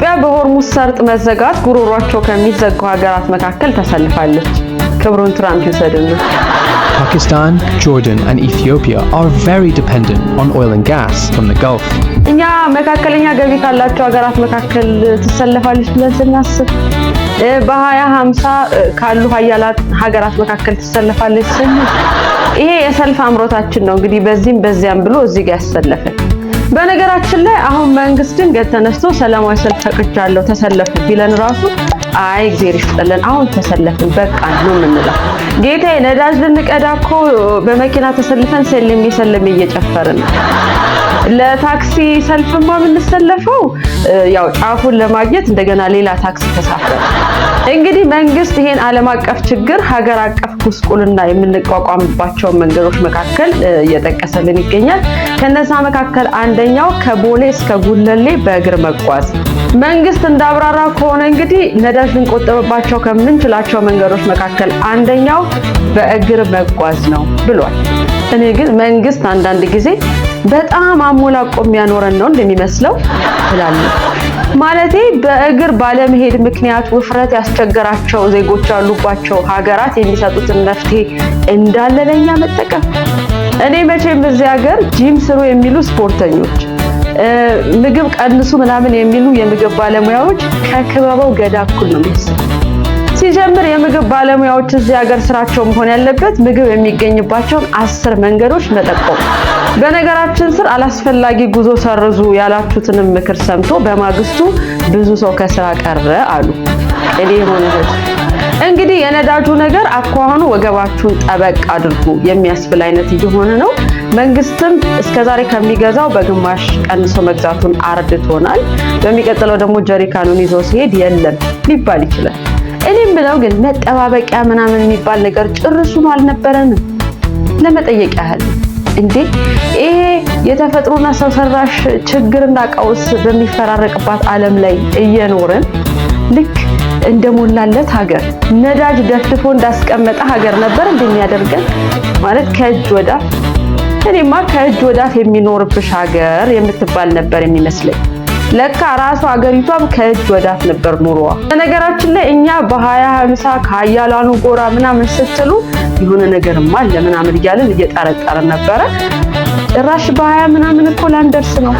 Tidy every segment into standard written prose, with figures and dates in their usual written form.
ኢትዮጵያ በሆርሙዝ ሰርጥ መዘጋት ጉሮሯቸው ከሚዘጉ ሀገራት መካከል ተሰልፋለች። ክብሩን ትራምፕ ይወስዱና Pakistan, Jordan and Ethiopia are very dependent on oil and gas from the Gulf. እኛ መካከለኛ ገቢ ካላቸው ሀገራት መካከል ተሰልፋለች ብለን ስናስብ በ2050 ካሉ ሀያላት ሀገራት መካከል ተሰልፋለች ስንል ይሄ የሰልፍ አምሮታችን ነው እንግዲህ በዚህም በዚያም ብሎ እዚህ ጋር ያሰለፈን። በነገራችን ላይ አሁን መንግስት ድንገት ተነስቶ ሰላማዊ ሰልፍ ፈቅጃለሁ ተሰለፉ ቢለን ራሱ አይ እግዚአብሔር ይስጥልን አሁን ተሰለፍን በቃ ነው የምንለው። ጌታዬ ነዳጅ ልንቀዳ እኮ በመኪና ተሰልፈን ሰልም እየጨፈርን ለታክሲ ሰልፍማ የምንሰለፈው ያው ጫፉን ለማግኘት እንደገና ሌላ ታክሲ ተሳፈረ። እንግዲህ መንግስት ይሄን ዓለም አቀፍ ችግር ሀገር አቀፍ ጉስቁልና የምንቋቋምባቸው መንገዶች መካከል እየጠቀሰልን ይገኛል። ከነዛ መካከል አንደኛው ከቦሌ እስከ ጉለሌ በእግር መጓዝ። መንግስት እንዳብራራ ከሆነ እንግዲህ ነዳጅ ልንቆጥብባቸው ከምንችላቸው መንገዶች መካከል አንደኛው በእግር መጓዝ ነው ብሏል። እኔ ግን መንግስት አንዳንድ ጊዜ በጣም አሞላቆ የሚያኖረን ነው እንደሚመስለው እላለሁ። ማለቴ በእግር ባለመሄድ ምክንያት ውፍረት ያስቸገራቸው ዜጎች ያሉባቸው ሀገራት የሚሰጡትን መፍትሄ እንዳለ ለኛ መጠቀም። እኔ መቼም በዚህ ሀገር ጂም ስሩ የሚሉ ስፖርተኞች፣ ምግብ ቀንሱ ምናምን የሚሉ የምግብ ባለሙያዎች ከክበበው ገዳ እኩል ነው የሚያስቡት። ሲጀምር የምግብ ባለሙያዎች እዚህ ሀገር ስራቸው መሆን ያለበት ምግብ የሚገኝባቸውን 10 መንገዶች መጠቆም። በነገራችን ስር አላስፈላጊ ጉዞ ሰርዙ ያላችሁትንም ምክር ሰምቶ በማግስቱ ብዙ ሰው ከስራ ቀረ አሉ። እኔ ሆነ እንግዲህ የነዳጁ ነገር አኳኋኑ ወገባችሁን ጠበቅ አድርጉ የሚያስብል አይነት እየሆነ ነው። መንግስትም እስከዛሬ ከሚገዛው በግማሽ ቀንሶ መግዛቱን አርድቶናል። በሚቀጥለው ደግሞ ጀሪካኑን ይዞ ሲሄድ የለም ሊባል ይችላል። እኔም ብለው ግን መጠባበቂያ ምናምን የሚባል ነገር ጭርሱን አልነበረንም። ለመጠየቅ ያህል እንዴ ይሄ የተፈጥሮና ሰው ሰራሽ ችግርና ቀውስ በሚፈራረቅባት ዓለም ላይ እየኖርን ልክ እንደሞላለት ሀገር ነዳጅ ደፍድፎ እንዳስቀመጠ ሀገር ነበር እንደሚያደርገን ማለት ከእጅ ወዳፍ። እኔማ ከእጅ ወዳፍ የሚኖርብሽ ሀገር የምትባል ነበር የሚመስለኝ። ለካ ራሱ ሀገሪቷም ከእጅ ወዳፍ ነበር ኑሮዋ። በነገራችን ላይ እኛ በ2050 ከሀያላኑ ጎራ ምናምን ስትሉ የሆነ ነገርማ አለ ምናምን እያልን እየጠረጠርን ነበረ። ጭራሽ በ20 ምናምን እኮ ላንደርስ ነው።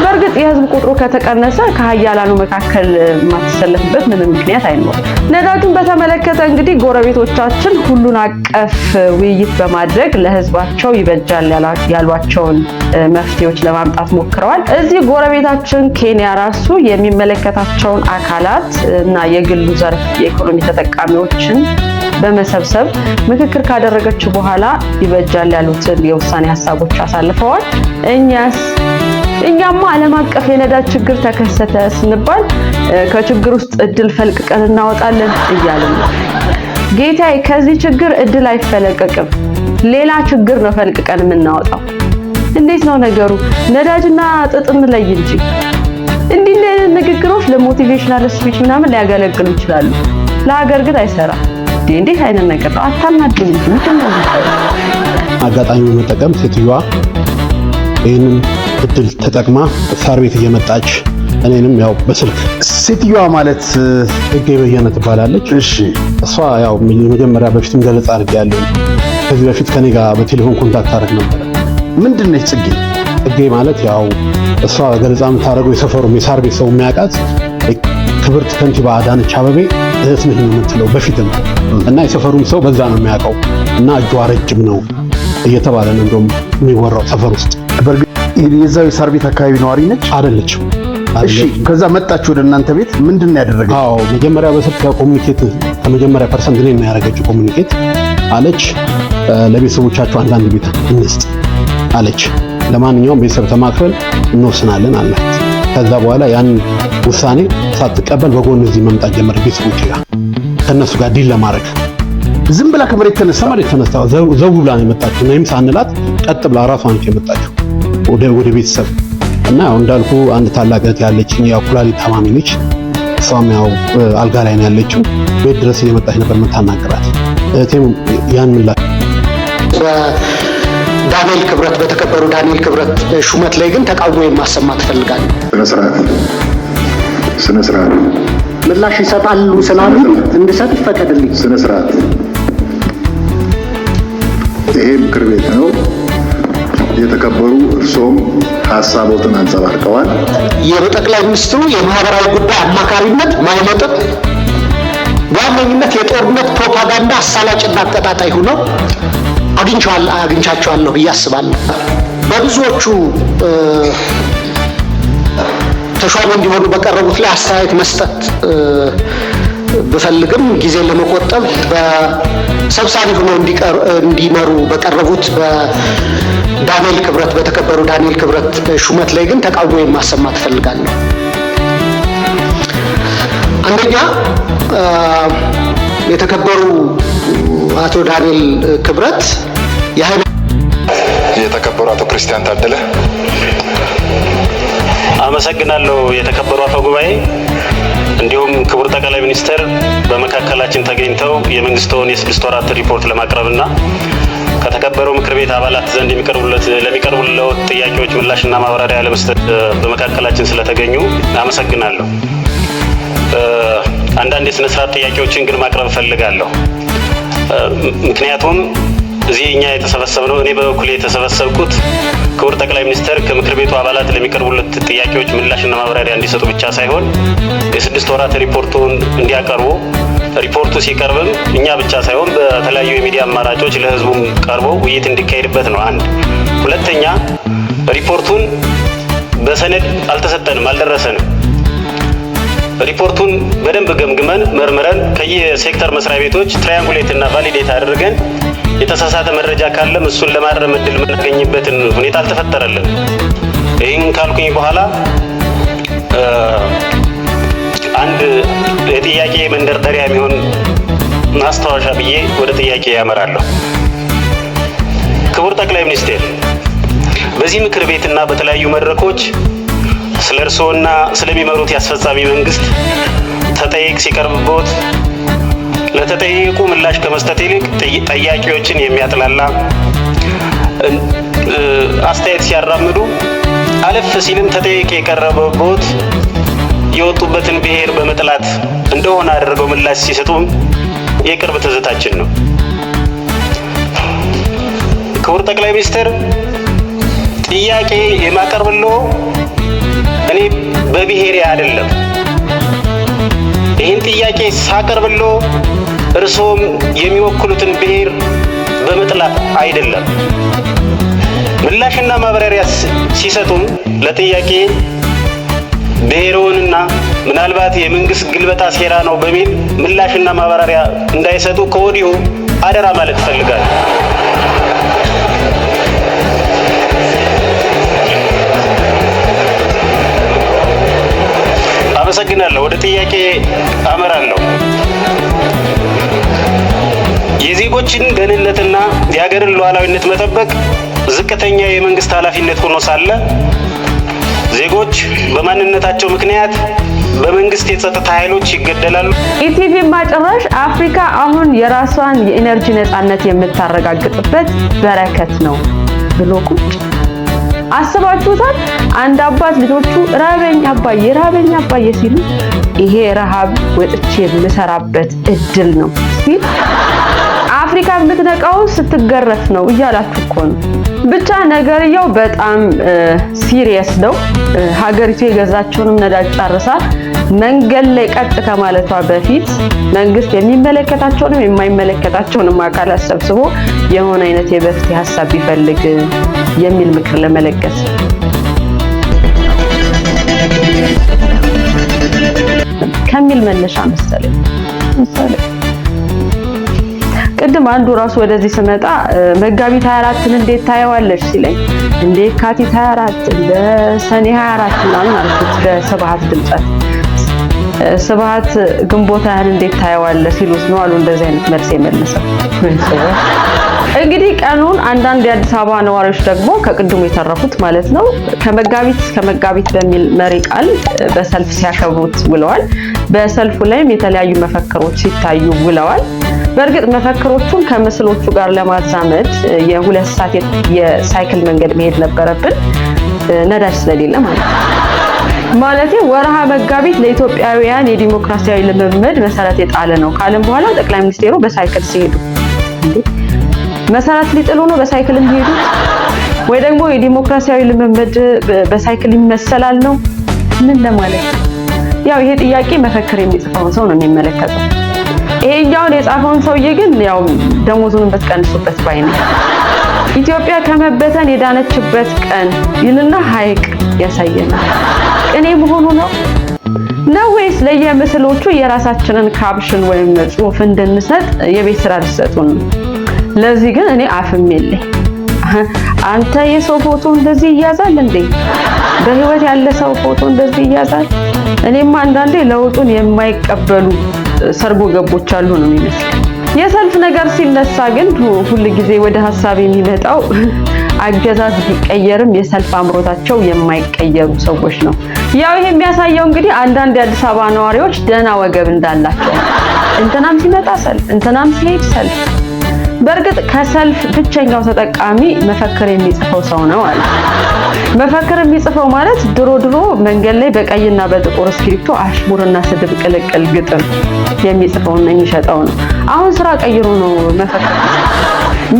በእርግጥ የህዝብ ቁጥሩ ከተቀነሰ ከሀያላኑ መካከል የማትሰለፍበት ምንም ምክንያት አይኖርም። ነዳጁን በተመለከተ እንግዲህ ጎረቤቶቻችን ሁሉን አቀፍ ውይይት በማድረግ ለህዝባቸው ይበጃል ያሏቸውን መፍትሄዎች ለማምጣት ሞክረዋል። እዚህ ጎረቤታችን ኬንያ ራሱ የሚመለከታቸውን አካላት እና የግሉ ዘርፍ የኢኮኖሚ ተጠቃሚዎችን በመሰብሰብ ምክክር ካደረገች በኋላ ይበጃል ያሉትን የውሳኔ ሀሳቦች አሳልፈዋል። እኛማ ዓለም አቀፍ የነዳጅ ችግር ተከሰተ ስንባል ከችግር ውስጥ እድል ፈልቅቀን እናወጣለን እያልን ነው። ጌታዬ ከዚህ ችግር እድል አይፈለቀቅም፣ ሌላ ችግር ነው ፈልቅቀን የምናወጣው። እንዴት ነው ነገሩ? ነዳጅና ጥጥም ላይ እንጂ እንዲህ አይነት ንግግሮች ለሞቲቬሽናል ስፒች ምናምን ሊያገለግሉ ይችላሉ፣ ለሀገር ግን አይሰራም። እንዴት አይነት ነገር ነው? አታናድኝ እንጂ ምንድነው? አጋጣሚ መጠቀም ሴትዮዋ ይሄንን እድል ተጠቅማ ሳር ቤት እየመጣች እኔንም ያው በስልክ ሴትዮዋ ማለት ጽጌ በየነ ትባላለች። እሺ እሷ ያው መጀመሪያ በፊትም ገለጻ አድርጌያለሁ። ከዚህ በፊት ከኔ ጋር በቴሌፎን ኮንታክት አድርግ ነበር። ምንድነው ጽጌ? ጽጌ ማለት ያው እሷ ገለጻ የምታደርገው የሰፈሩም የሳር ቤት ሰው የሚያውቃት ክብርት ከንቲባ አዳነች አቤቤ እህት ነኝ የምትለው በፊትም እና የሰፈሩም ሰው በዛ ነው የሚያውቀው እና እጇ ረጅም ነው እየተባለ ነው እንደውም የሚወራው ሰፈር ውስጥ። በርግጥ የዛው የሳር ቤት አካባቢ ነዋሪ ነች አይደለችም? እሺ ከዛ መጣች ወደ እናንተ ቤት ምንድነው ያደረገችው? አዎ መጀመሪያ በስልክ ኮሙኒኬት ከመጀመሪያ ፐርሰንት ላይ ነው ያደረገችው። ኮሙኒኬት አለች ለቤተሰቦቻቸው አንዳንድ ቤት እንስጥ አለች። ለማንኛውም ቤተሰብ ተማክረን እንወስናለን አላት። ከዛ በኋላ ያን ውሳኔ ሳትቀበል በጎን እዚህ መምጣት ጀመረ። ቤተሰቦች ጋር ከነሱ ጋር ዲል ለማድረግ ዝም ብላ ከመሬት ተነስታ ዘው ብላ ነው የመጣችው። እኔም ሳንላት ቀጥ ብላ ራሷ ነች የመጣችው ወደ ቤተሰብ እና ያው እንዳልኩ አንድ ታላቅ እህት ያለችኝ ያው ኩላሊት ታማሚ ነች። እሷም ያው አልጋ ላይ ነው ያለችው። ቤት ድረስ እየመጣች ነበር የምታናግራት። እህቴም ያን ምላሽ ዳንኤል ክብረት በተከበሩ ዳንኤል ክብረት ሹመት ላይ ግን ተቃውሞ የማሰማት ፈልጋለሁ። በስርዓት ስነ ስርዓት ምላሽ ይሰጣሉ ስላሉ እንድሰጥ ይፈቀድልኝ። ስነ ስርዓት ይሄ ምክር ቤት ነው። የተከበሩ እርሶም ሐሳቦትን አንጸባርቀዋል። የጠቅላይ ሚኒስትሩ የማህበራዊ ጉዳይ አማካሪነት ማይመጥጥ በዋነኝነት የጦርነት ፕሮፓጋንዳ አሳላጭና አቀጣጣይ ሆነው አግኝቻቸዋለሁ ብዬ አስባለሁ። በብዙዎቹ ተሿሚ እንዲሆኑ በቀረቡት ላይ አስተያየት መስጠት ብፈልግም ጊዜ ለመቆጠብ በሰብሳቢ ሆነው እንዲመሩ በቀረቡት በዳንኤል ክብረት በተከበሩ ዳንኤል ክብረት ሹመት ላይ ግን ተቃውሞ ማሰማት እፈልጋለሁ። አንደኛ የተከበሩ አቶ ዳንኤል ክብረት የተከበሩ አቶ ክርስቲያን ታደለ። አመሰግናለሁ የተከበሩ አፈ ጉባኤ፣ እንዲሁም ክቡር ጠቅላይ ሚኒስትር በመካከላችን ተገኝተው የመንግስቱን የ6 ወራት ሪፖርት ለማቅረብና ከተከበረው ምክር ቤት አባላት ዘንድ ለሚቀርቡለት ጥያቄዎች ምላሽና ማብራሪያ ለመስጠት በመካከላችን ስለተገኙ አመሰግናለሁ። አንዳንድ የስነ ስርዓት ጥያቄዎችን ግን ማቅረብ እፈልጋለሁ። ምክንያቱም እዚህ እኛ የተሰበሰብነው እኔ በበኩሌ የተሰበሰብኩት ክቡር ጠቅላይ ሚኒስትር ከምክር ቤቱ አባላት ለሚቀርቡለት ጥያቄዎች ምላሽና ማብራሪያ እንዲሰጡ ብቻ ሳይሆን የ6 ወራት ሪፖርቱን እንዲያቀርቡ፣ ሪፖርቱ ሲቀርብም እኛ ብቻ ሳይሆን በተለያዩ የሚዲያ አማራጮች ለህዝቡም ቀርቦ ውይይት እንዲካሄድበት ነው። አንድ ሁለተኛ፣ ሪፖርቱን በሰነድ አልተሰጠንም፣ አልደረሰንም። ሪፖርቱን በደንብ ገምግመን መርምረን ከየሴክተር መስሪያ ቤቶች ትራያንጉሌት እና ቫሊዴት አድርገን የተሳሳተ መረጃ ካለም እሱን ለማረም እድል የምናገኝበትን ሁኔታ አልተፈጠረልን። ይህን ካልኩኝ በኋላ አንድ የጥያቄ መንደርደሪያ የሚሆን ማስታወሻ ብዬ ወደ ጥያቄ ያመራለሁ። ክቡር ጠቅላይ ሚኒስትር፣ በዚህ ምክር ቤትና በተለያዩ መድረኮች ስለ እርስዎና ስለሚመሩት የአስፈጻሚ መንግስት ተጠይቅ ሲቀርብቦት ለተጠየቁ ምላሽ ከመስጠት ይልቅ ጠያቂዎችን የሚያጥላላ አስተያየት ሲያራምዱ፣ አለፍ ሲልም ተጠይቅ የቀረበቦት የወጡበትን ብሔር በመጥላት እንደሆነ አድርገው ምላሽ ሲሰጡም የቅርብ ትዝታችን ነው። ክቡር ጠቅላይ ሚኒስትር፣ ጥያቄ የማቀርብልዎ እኔ በብሔሬ አይደለም። ይህን ጥያቄ ሳቀርብልዎ እርስዎም የሚወክሉትን ብሔር በመጥላት አይደለም። ምላሽና ማብራሪያ ሲሰጡም ለጥያቄ ብሔርዎንና ምናልባት የመንግስት ግልበጣ ሴራ ነው በሚል ምላሽና ማብራሪያ እንዳይሰጡ ከወዲሁ አደራ ማለት እፈልጋለሁ። አመሰግናለሁ። ወደ ጥያቄ አመራለሁ። የዜጎችን ደህንነትና የሀገርን ሉዓላዊነት መጠበቅ ዝቅተኛ የመንግስት ኃላፊነት ሆኖ ሳለ ዜጎች በማንነታቸው ምክንያት በመንግስት የጸጥታ ኃይሎች ይገደላሉ። ኢቲቪ ማጨራሽ አፍሪካ አሁን የራሷን የኢነርጂ ነፃነት የምታረጋግጥበት በረከት ነው ብሎ ቁጭ አስባችሁታል? አንድ አባት ልጆቹ ራበኝ አባዬ ሲሉ ይሄ ረሃብ ወጥቼ የምሰራበት እድል ነው ሲል አፍሪካ የምትነቃው ስትገረፍ ነው እያላችሁ እኮ ነው። ብቻ ነገርየው በጣም ሲሪየስ ነው። ሀገሪቱ የገዛቸውንም ነዳጅ ጨርሳ መንገድ ላይ ቀጥ ከማለቷ በፊት መንግስት የሚመለከታቸውንም የማይመለከታቸውንም አካላት ሰብስቦ የሆነ አይነት የመፍትሄ ሀሳብ ቢፈልግ የሚል ምክር ለመለገስ ከሚል መነሻ መሰለኝ። ቅድም አንዱ ራሱ ወደዚህ ስመጣ መጋቢት 24ን እንዴት ታየዋለሽ ሲለኝ እንደ የካቲት 24 እንደ ሰኔ 24 ምናምን አልኩት። በስብሃት ድምጸት ስብሃት ግንቦት ያን እንዴት ታየዋለሽ ሲሉት ነው አሉ እንደዚህ አይነት መልስ የመለሰው። እንግዲህ ቀኑን አንዳንድ የአዲስ አበባ ነዋሪዎች ደግሞ ከቅድሙ የተረፉት ማለት ነው ከመጋቢት እስከ መጋቢት በሚል መሪ ቃል በሰልፍ ሲያከብሩት ውለዋል። በሰልፉ ላይም የተለያዩ መፈክሮች ሲታዩ ውለዋል። በእርግጥ መፈክሮቹን ከምስሎቹ ጋር ለማዛመድ የ2 ሰዓት የሳይክል መንገድ መሄድ ነበረብን፣ ነዳጅ ስለሌለ ማለት ነው። ማለት ወርሃ መጋቢት ለኢትዮጵያውያን የዲሞክራሲያዊ ልምምድ መሰረት የጣለ ነው ካለም በኋላ ጠቅላይ ሚኒስቴሩ በሳይክል ሲሄዱ መሰረት ሊጥሉ ነው በሳይክል የሚሄዱት ወይ ደግሞ የዲሞክራሲያዊ ልምምድ በሳይክል ይመሰላል ነው ምን ለማለት ያው ይሄ ጥያቄ መፈክር የሚጽፈው ሰው ነው የሚመለከተው ይሄኛውን የጻፈውን ሰውዬ ግን ያው ደሞዙን በትቀንሱበት ባይ ነው ኢትዮጵያ ከመበተን የዳነችበት ቀን ይልና ሐይቅ ያሳየናል ቅኔ መሆኑ ነው ወይስ ለየምስሎቹ የራሳችንን ካፕሽን ወይም ጽሑፍ እንድንሰጥ የቤት ስራ ልሰጡን ለዚህ ግን እኔ አፍም የለኝ አንተ የሰው ፎቶ እንደዚህ ይያዛል እንዴ በህይወት ያለ ሰው ፎቶ እንደዚህ ይያዛል እኔማ አንዳንዴ ለውጡን የማይቀበሉ ሰርጎ ገቦች አሉ ነው የሚመስለው የሰልፍ ነገር ሲነሳ ግን ሁሉ ጊዜ ወደ ሐሳብ የሚመጣው አገዛዝ ቢቀየርም የሰልፍ አምሮታቸው የማይቀየሩ ሰዎች ነው ያው ይሄ የሚያሳየው እንግዲህ አንዳንድ የአዲስ አበባ ነዋሪዎች ደና ወገብ እንዳላቸው እንትናም ሲመጣ ሰልፍ እንትናም ሲሄድ ሰልፍ በርግጥ ከሰልፍ ብቸኛው ተጠቃሚ መፈክር የሚጽፈው ሰው ነው አለ መፈክር የሚጽፈው ማለት ድሮ መንገድ ላይ በቀይና በጥቁር እስክሪፕቶ አሽሙርና ስድብ ቅልቅል ግጥም የሚጽፈውና የሚሸጠው ነው አሁን ስራ ቀይሮ ነው መፈክር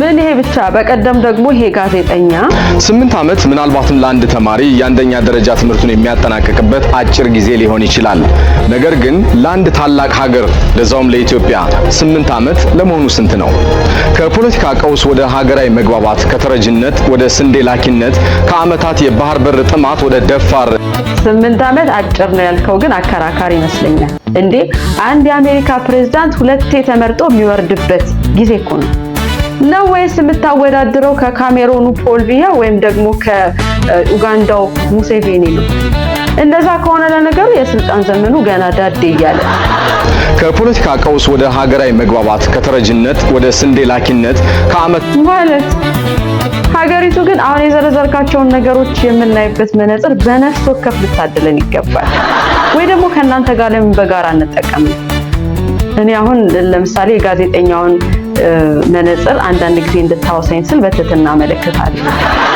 ምን ይሄ ብቻ በቀደም ደግሞ ይሄ ጋዜጠኛ 8 ዓመት ምናልባትም ለአንድ ተማሪ የአንደኛ ደረጃ ትምህርቱን የሚያጠናቅቅበት አጭር ጊዜ ሊሆን ይችላል ነገር ግን ለአንድ ታላቅ ሀገር ለዛውም ለኢትዮጵያ 8 ዓመት ለመሆኑ ስንት ነው ከፖለቲካ ቀውስ ወደ ሀገራዊ መግባባት ከተረጅነት ወደ ስንዴ ላኪነት ከዓመታት የባህር በር ጥማት ወደ ደፋር 8 ዓመት አጭር ነው ያልከው ግን አከራካሪ ይመስለኛል እንዴ አንድ የአሜሪካ ፕሬዝዳንት ሁለቴ ተመርጦ የሚወርድበት ጊዜ እኮ ነው ወይስ የምታወዳድረው ከካሜሮኑ ፖል ቢያ ወይም ደግሞ ከኡጋንዳው ሙሴቬኒ ነው እንደዛ ከሆነ ለነገሩ የስልጣን ዘመኑ ገና ዳዴ ይያለ ከፖለቲካ ቀውስ ወደ ሀገራዊ መግባባት ከተረጅነት ወደ ስንዴ ላኪነት ከዓመት ማለት ሀገሪቱ ግን አሁን የዘረዘርካቸውን ነገሮች የምናይበት መነጽር በነፍስ ወከፍ ልታድለን ይገባል ወይ ደግሞ ከናንተ ጋር ለምን በጋራ እንጠቀም እኔ አሁን ለምሳሌ ጋዜጠኛውን መነጽር አንዳንድ ጊዜ እንድታወሳኝ ስል በትትና መለከታለሁ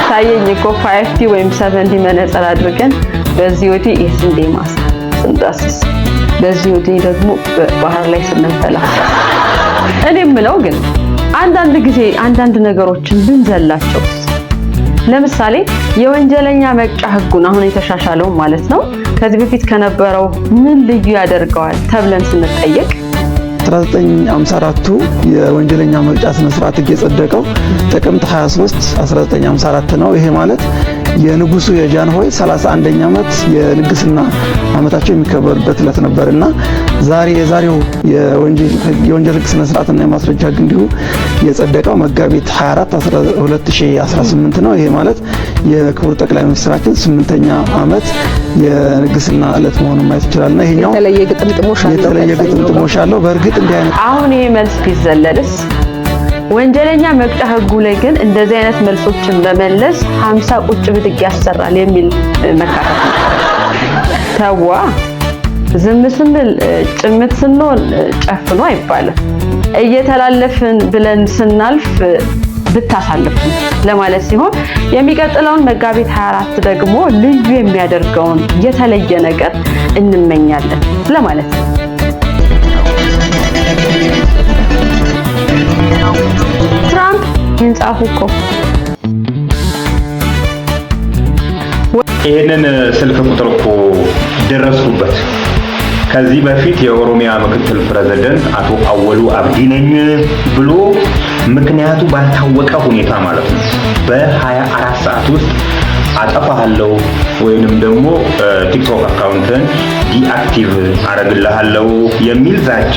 ታየኝ እኮ 50 ወይም 70 መነጽር አድርገን በዚህ ወዲ የስንዴ ማሳ ስንዳስስ በዚህ ወዲ ደግሞ ባህር ላይ ስንፈላሰፍ እኔ ምለው ግን አንዳንድ ጊዜ አንዳንድ ነገሮችን ብንዘላቸው ለምሳሌ የወንጀለኛ መቅጫ ህጉን አሁን የተሻሻለው ማለት ነው ከዚህ በፊት ከነበረው ምን ልዩ ያደርገዋል ተብለን ስንጠየቅ 1954 የወንጀለኛ መቅጫ ስነ ስርዓት የጸደቀው ጥቅምት 23 1954 ነው ይሄ ማለት የንጉሱ የጃንሆይ 31ኛ ዓመት የንግስና ዓመታቸው የሚከበርበት ዕለት ነበርና የዛሬው የወንጀል ህግ ስነ ስርዓትና የማስረጃ ህግ እንዲሁ የጸደቀው መጋቢት 24 2018 ነው ይሄ ማለት የክቡር ጠቅላይ ሚኒስትራችን 8ኛ ዓመት የንግስና ዕለት መሆኑን ማየት ይችላልና ይሄኛው የተለየ ግጥምጥሞሽ አለው በእርግጥ እንዲህ አይነት አሁን ይሄ መልስ ቢዘለልስ ወንጀለኛ መቅጫ ህጉ ላይ ግን እንደዚህ አይነት መልሶችን በመለስ 50 ቁጭ ብድግ ያሰራል የሚል መካተት ነው ተዋ ዝም ስንል ጭምት ስንሆን ጨፍኖ አይባልም እየተላለፍን ብለን ስናልፍ ብታሳልፉ ለማለት ሲሆን የሚቀጥለውን መጋቢት 24 ደግሞ ልዩ የሚያደርገውን የተለየ ነገር እንመኛለን ለማለት ነው ትራምፕ እንጻፉ እኮ ይሄንን ስልክ ቁጥር እኮ ደረስኩበት ከዚህ በፊት የኦሮሚያ ምክትል ፕሬዝዳንት አቶ አወሉ አብዲ ነኝ ብሎ ምክንያቱ ባልታወቀ ሁኔታ ማለት ነው በ24 ሰዓት ውስጥ አጠፋለሁ ወይንም ደግሞ ቲክቶክ አካውንትን ዲአክቲቭ አረግልሃለሁ የሚል ዛቻ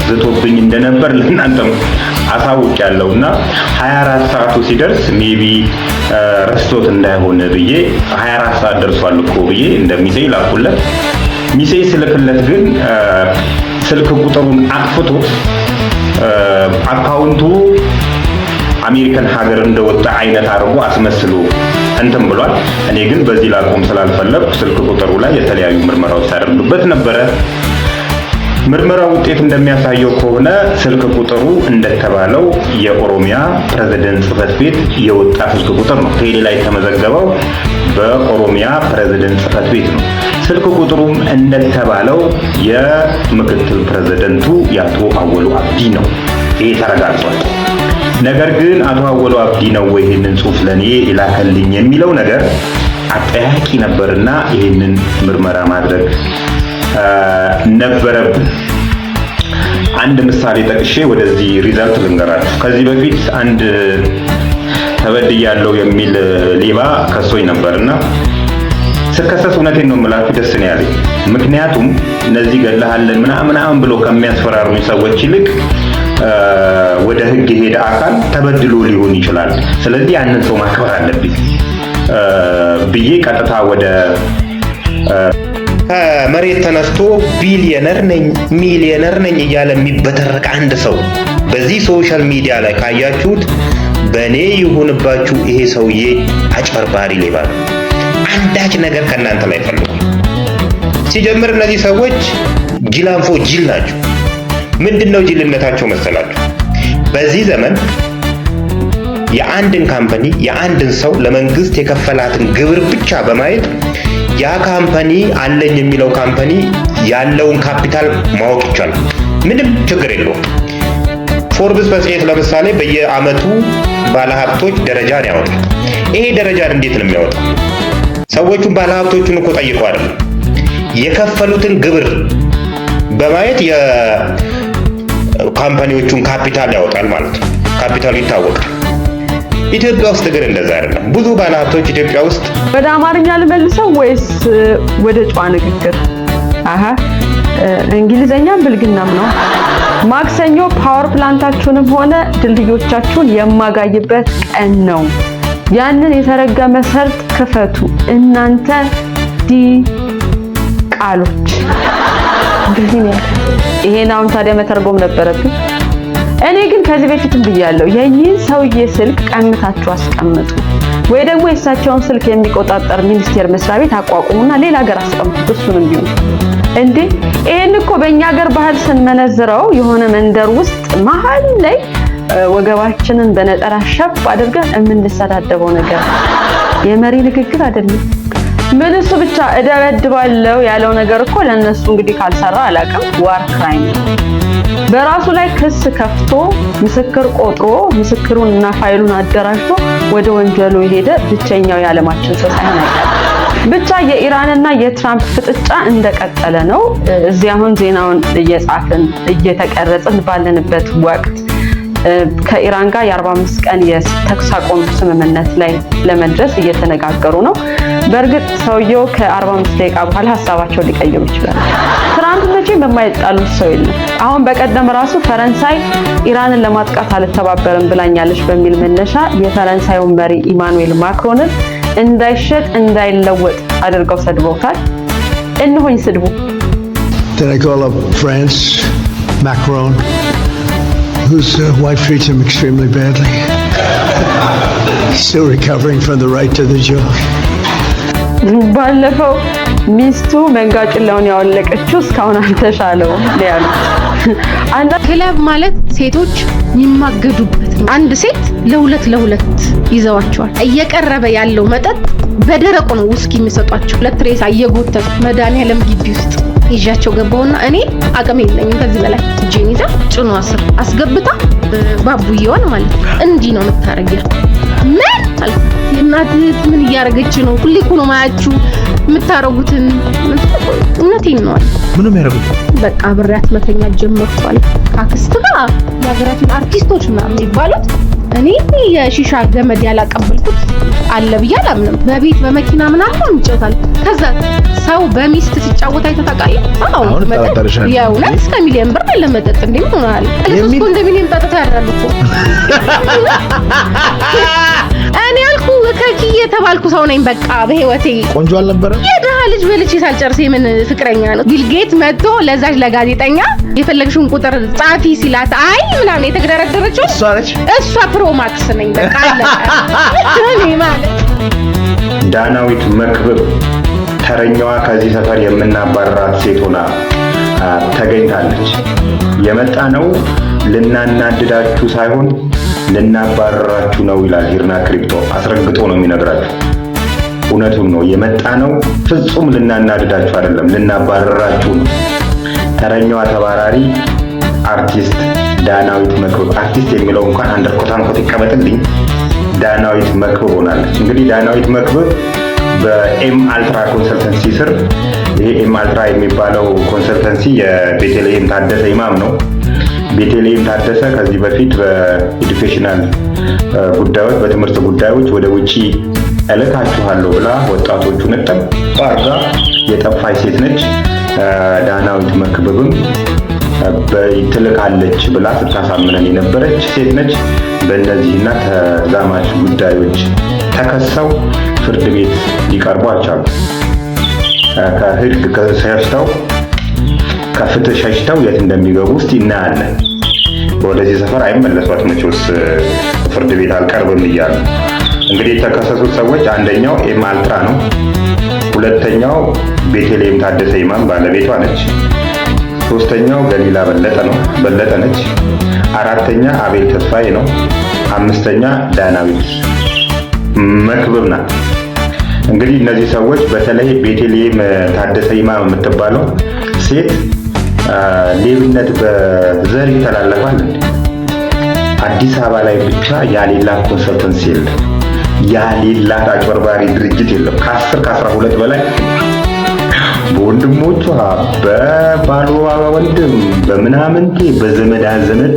ዝቶብኝ እንደነበር ለእናንተም አሳውቂያለሁና 24 ሰዓቱ ሲደርስ ሜቢ ረስቶት እንዳይሆን ብዬ 24 ሰዓት ደርሷል እኮ ብዬ እንደሚሰይ ላኩለት ሚሴይ ስልክለት ግን ስልክ ቁጥሩን አጥፍቶት አካውንቱ አሜሪካን ሀገር እንደወጣ አይነት አድርጎ አስመስሎ እንትን ብሏል እኔ ግን በዚህ ላቆም ስላልፈለኩ ስልክ ቁጥሩ ላይ የተለያዩ ምርመራዎች ታደርጉበት ነበር ምርመራ ውጤት እንደሚያሳየው ከሆነ ስልክ ቁጥሩ እንደተባለው የኦሮሚያ ፕሬዝዳንት ጽሕፈት ቤት የወጣ ስልክ ቁጥር ነው ቴሌ ላይ ተመዘገበው በኦሮሚያ ፕሬዝዳንት ጽሕፈት ቤት ነው። ስልክ ቁጥሩም እንደተባለው የምክትል ፕሬዝዳንቱ የአቶ አወሉ አብዲ ነው። ይሄ ተረጋግጧል። ነገር ግን አቶ አወሉ አብዲ ነው ወይ ይሄንን ጽሑፍ ለኔ ይላከልኝ የሚለው ነገር አጠያቂ ነበርና ይሄንን ምርመራ ማድረግ ነበረብን። አንድ ምሳሌ ጠቅሼ ወደዚህ ሪዛልት ልንገራችሁ። ከዚህ በፊት አንድ ተበድያለሁ የሚል ሌባ ከሶኝ ነበርና ስከሰስ እውነቴን ነው የምላችሁ ደስ ነው ያለኝ። ምክንያቱም እነዚህ ገለሃለን ምናምን ብሎ ከሚያስፈራሩኝ ሰዎች ይልቅ ወደ ሕግ የሄደ አካል ተበድሎ ሊሆን ይችላል። ስለዚህ ያንን ሰው ማክበር አለብኝ ብዬ ቀጥታ ወደ መሬት ተነስቶ ቢሊየነር ነኝ ሚሊየነር ነኝ እያለ የሚበተረቅ አንድ ሰው በዚህ ሶሻል ሚዲያ ላይ ካያችሁት በእኔ ይሁንባችሁ፣ ይሄ ሰውዬ አጭበርባሪ ሌባ ነው። አንዳች ነገር ከእናንተ ላይ ፈልጉ። ሲጀምር እነዚህ ሰዎች ጅላንፎ ጅል ናቸው። ምንድነው ጅልነታቸው መሰላችሁ? በዚህ ዘመን የአንድን ካምፓኒ የአንድን ሰው ለመንግስት የከፈላትን ግብር ብቻ በማየት ያ ካምፓኒ አለኝ የሚለው ካምፓኒ ያለውን ካፒታል ማወቅ ይቻላል። ምንም ችግር የለውም። ፎርብስ መጽሔት ለምሳሌ በየአመቱ ባለሀብቶች ደረጃን ያወጣል። ይሄ ደረጃን እንዴት ነው የሚያወጣው? ሰዎቹን ባለሀብቶቹን እኮ ጠይቀው አይደለም፣ የከፈሉትን ግብር በማየት የካምፓኒዎቹን ካፒታል ያወጣል ማለት ነው። ካፒታሉ ይታወቃል። ኢትዮጵያ ውስጥ ግን እንደዛ አይደለም። ብዙ ባለሀብቶች ኢትዮጵያ ውስጥ ወደ አማርኛ ልመልሰው ወይስ ወደ ጨዋ ንግግር? እንግሊዘኛም ብልግናም ነው። ማክሰኞ ፓወር ፕላንታችሁንም ሆነ ድልድዮቻችሁን የማጋይበት ቀን ነው። ያንን የተረገመ ሰርጥ ክፈቱ እናንተ ቃሎች። ይሄን አሁን ታዲያ መተርጎም ነበረብኝ። እኔ ግን ከዚህ በፊትም ብያለሁ፣ የይህን ሰውዬ ስልክ ቀምታችሁ አስቀምጡ፣ ወይ ደግሞ የእሳቸውን ስልክ የሚቆጣጠር ሚኒስቴር መስሪያ ቤት አቋቁሙና ሌላ ሀገር አስቀምጡ። እሱንም ቢሆን እንዴ ይሄን እኮ በእኛ ሀገር ባህል ስንመነዝረው የሆነ መንደር ውስጥ መሀል ላይ ወገባችንን በነጠላ ሸፍ አድርገን የምንሰዳደበው ነገር የመሪ ንግግር አይደለም። ምን እሱ ብቻ እደበድባለሁ ያለው ነገር እኮ ለነሱ እንግዲህ ካልሰራ አላውቅም ዋር ክራይም በራሱ ላይ ክስ ከፍቶ ምስክር ቆጥሮ ምስክሩን እና ፋይሉን አደራጅቶ ወደ ወንጀሉ የሄደ ብቸኛው የዓለማችን ሰው ሳይሆን አይቀርም። ብቻ የኢራንና የትራምፕ ፍጥጫ እንደቀጠለ ነው። እዚህ አሁን ዜናውን እየጻፍን እየተቀረጽን ባለንበት ወቅት ከኢራን ጋር የ45 ቀን የተኩስ አቁም ስምምነት ላይ ለመድረስ እየተነጋገሩ ነው። በእርግጥ ሰውየው ከ45 ደቂቃ በኋላ ሀሳባቸው ሊቀይሩ ይችላል። ትራምፕ መቼም በማይጣሉት ሰው የለም። አሁን በቀደም ራሱ ፈረንሳይ ኢራንን ለማጥቃት አልተባበርም ብላኛለች በሚል መነሻ የፈረንሳዩን መሪ ኢማኑኤል ማክሮንን እንዳይሸጥ እንዳይለወጥ አድርገው ሰድበውታል። እንሆኝ ስድቡ France, Macron, whose wife treats him extremely badly, still recovering from the right to the job. ባለፈው ሚስቱ መንጋጭላውን ያወለቀችው እስካሁን አልተሻለውም ያሉ አንድ ክለብ ማለት ሴቶች የሚማገዱበት ነው። አንድ ሴት ለሁለት ይዘዋቸዋል። እየቀረበ ያለው መጠጥ በደረቁ ነው ውስኪ የሚሰጧቸው። ለትሬሳ እየጎተቱ መድኃኒዓለም ግቢ ውስጥ ይዣቸው ገባውና እኔ አቅም የለኝም ከዚህ በላይ እጄን ይዛ ጭኗ ስር አስገብታ ባቡየዋን ማለት ነው እንዲህ ነው የምታረጊው። ምን እናትህ ምን እያረገች ነው? ሁሌ እኮ ነው ማያችሁ የምታረጉትን። እውነቴን ነው። ምንም ያረጉት በቃ ብሬያት መተኛ ጀመርኳል። ካክስት ጋር የሀገራችን አርቲስቶች ምናምን የሚባሉት እኔ የሺሻ ገመድ ያላቀበልኩት አለ ብዬ አላምንም። በቤት በመኪና ምናምን እንጫወታል። ከዛ ሰው በሚስት ሲጫወት አይተታቃለ። አሁን ተጠርሻለሁ የእውነት እስከ ሚሊዮን ብር ለመጠጥ እንደምን ሆናል? ለምን ኮንዶሚኒየም ጠጥታ ያራሉ እኮ እኔ አልኩ ከኪ የተባልኩ ሰው ነኝ። በቃ በህይወቴ ቆንጆ አልነበረ የደሃ ልጅ በልቼ ሳልጨርስ ምን ፍቅረኛ ነው? ቢልጌት መጥቶ ለዛች ለጋዜጠኛ የፈለግሽውን ቁጥር ጻፊ ሲላት አይ ምናምን የተገደረደረችው እሷ ፕሮማክስ ነኝ። በቃ እኔ ማለት ዳናዊት መክብብ ተረኛዋ ከዚህ ሰፈር የምናባራት ሴት ሆና ተገኝታለች። የመጣ ነው ልናናድዳችሁ ሳይሆን ልናባረራችሁ ነው ይላል ሂርና ክሪፕቶ። አስረግጦ ነው የሚነግራችሁ። እውነቱን ነው የመጣ ነው። ፍጹም ልናናድዳችሁ አይደለም፣ ልናባረራችሁ ነው። ተረኛዋ ተባራሪ አርቲስት ዳናዊት መክብብ፣ አርቲስት የሚለው እንኳን አንደርኮታንኮት ይቀመጥልኝ፣ ዳናዊት መክብብ ሆናለች። እንግዲህ ዳናዊት መክብብ በኤም አልትራ ኮንሰልተንሲ ስር፣ ይሄ ኤም አልትራ የሚባለው ኮንሰልተንሲ የቤተልሔም ታደሰ ኢማም ነው። ቤተልሔም ታደሰ ከዚህ በፊት በኤዱኬሽናል ጉዳዮች፣ በትምህርት ጉዳዮች ወደ ውጪ እልካችኋለሁ ብላ ወጣቶቹን እጥብ አርጋ የጠፋች ሴት ነች። ዳናዊት መክብብም ትልካለች ብላ ስታሳምነን የነበረች ሴት ነች። በእነዚህና ተዛማች ጉዳዮች ተከሰው ፍርድ ቤት ሊቀርቡ አልቻሉም። ከህግ ሸሽተው ከፍትህ ሸሽተው የት እንደሚገቡ እስቲ እናያለን። ወደዚህ ሰፈር አይመለሷት መቼስ ፍርድ ቤት አልቀርብም እያሉ። እንግዲህ የተከሰሱት ሰዎች አንደኛው ኤም አልትራ ነው። ሁለተኛው ቤተልሔም ታደሰ ኢማም ባለቤቷ ነች። ሶስተኛው ገሊላ በለጠ ነች። አራተኛ አቤል ተስፋዬ ነው። አምስተኛ ዳናዊት መክብብ ናት። እንግዲህ እነዚህ ሰዎች በተለይ ቤተልሔም ታደሰ ኢማም የምትባለው ሴት ሌብነት በዘር ይተላለፋል እንዴ? አዲስ አበባ ላይ ብቻ ያሌላ ኮንሰልተንሲ የለም፣ ያሌላ አጭበርባሪ ድርጅት የለም። ከ12 በላይ በወንድሞቿ በባሏ ወንድም በምናምንቴ በዘመድ አዘመድ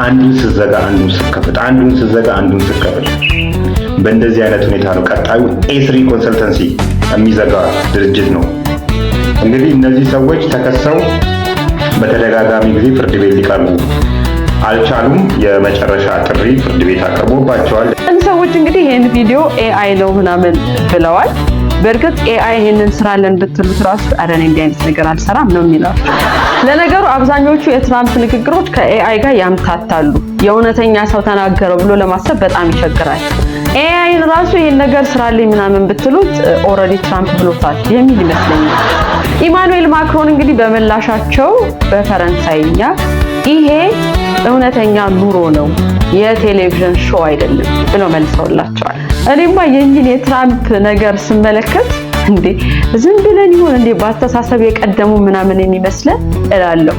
አንዱን ስዘጋ አንዱን ስከፍት፣ አንዱን ስዘጋ አንዱን ስከፍት፣ በእንደዚህ አይነት ሁኔታ ነው ቀጣዩ ኤስሪ ኮንሰልተንሲ የሚዘጋ ድርጅት ነው። እንግዲህ እነዚህ ሰዎች ተከሰው በተደጋጋሚ ጊዜ ፍርድ ቤት ሊቀርቡ አልቻሉም። የመጨረሻ ጥሪ ፍርድ ቤት አቅርቦባቸዋል። እነዚህ ሰዎች እንግዲህ ይህን ቪዲዮ ኤአይ ነው ምናምን ብለዋል። በእርግጥ ኤአይ ይሄንን ስራለን ብትሉት ራሱ አረኔ እንዲህ አይነት ነገር አልሰራም ነው የሚላቸው። ለነገሩ አብዛኞቹ የትራምፕ ንግግሮች ከኤአይ ጋር ያምታታሉ። የእውነተኛ ሰው ተናገረው ብሎ ለማሰብ በጣም ይቸግራል። ኤአይን ራሱ ይሄን ነገር ስራልኝ ምናምን ብትሉት ኦልሬዲ ትራምፕ ብሎታል የሚል ይመስለኛል። ኢማኑኤል ማክሮን እንግዲህ በመላሻቸው በፈረንሳይኛ ይሄ እውነተኛ ኑሮ ነው የቴሌቪዥን ሾው አይደለም ብለው መልሰውላቸዋል። እኔማ የእንጂን የትራምፕ ነገር ስመለከት እንዴ ዝም ብለን ይሆን እንዴ በአስተሳሰብ የቀደሙ ምናምን የሚመስለን እላለሁ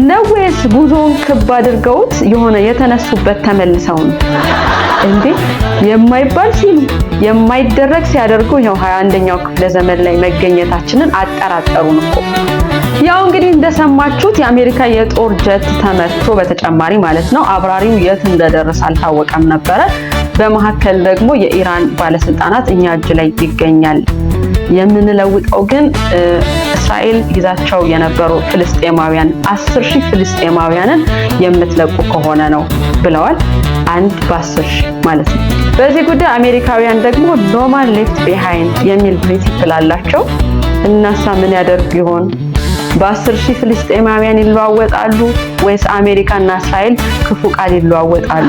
ነው ወይስ ጉዞውን ክብ አድርገውት የሆነ የተነሱበት ተመልሰው ነው እንዴ? የማይባል ሲሉ የማይደረግ ሲያደርጉ ይኸው 21ኛው ክፍለ ዘመን ላይ መገኘታችንን አጠራጠሩን እኮ። ያው እንግዲህ እንደሰማችሁት የአሜሪካ የጦር ጀት ተመትቶ በተጨማሪ ማለት ነው አብራሪው የት እንደደረሰ አልታወቀም ነበረ። በመሐከል ደግሞ የኢራን ባለስልጣናት እኛ እጅ ላይ ይገኛል የምንለውጠው ግን እስራኤል ይዛቸው የነበሩ ፍልስጤማውያን 10,000 ፍልስጤማውያንን የምትለቁ ከሆነ ነው ብለዋል። አንድ በ10,000 ማለት ነው። በዚህ ጉዳይ አሜሪካውያን ደግሞ ኖ ማን ሌፍት ቢሃይንድ የሚል ፕሪንሲፕል አላቸው። እናሳ ምን ያደርጉ ይሆን? በ10,000 ፍልስጤማውያን ይለዋወጣሉ ወይስ አሜሪካና እስራኤል ክፉ ቃል ይለዋወጣሉ?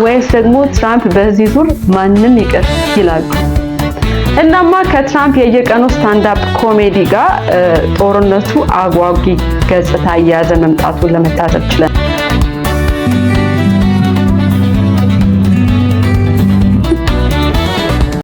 ወይስ ደግሞ ትራምፕ በዚህ ዙር ማንም ይቅር ይላሉ? እናማ ከትራምፕ የየቀኑ ስታንዳፕ ኮሜዲ ጋር ጦርነቱ አጓጊ ገጽታ እየያዘ መምጣቱን ለመታዘብ ችለናል።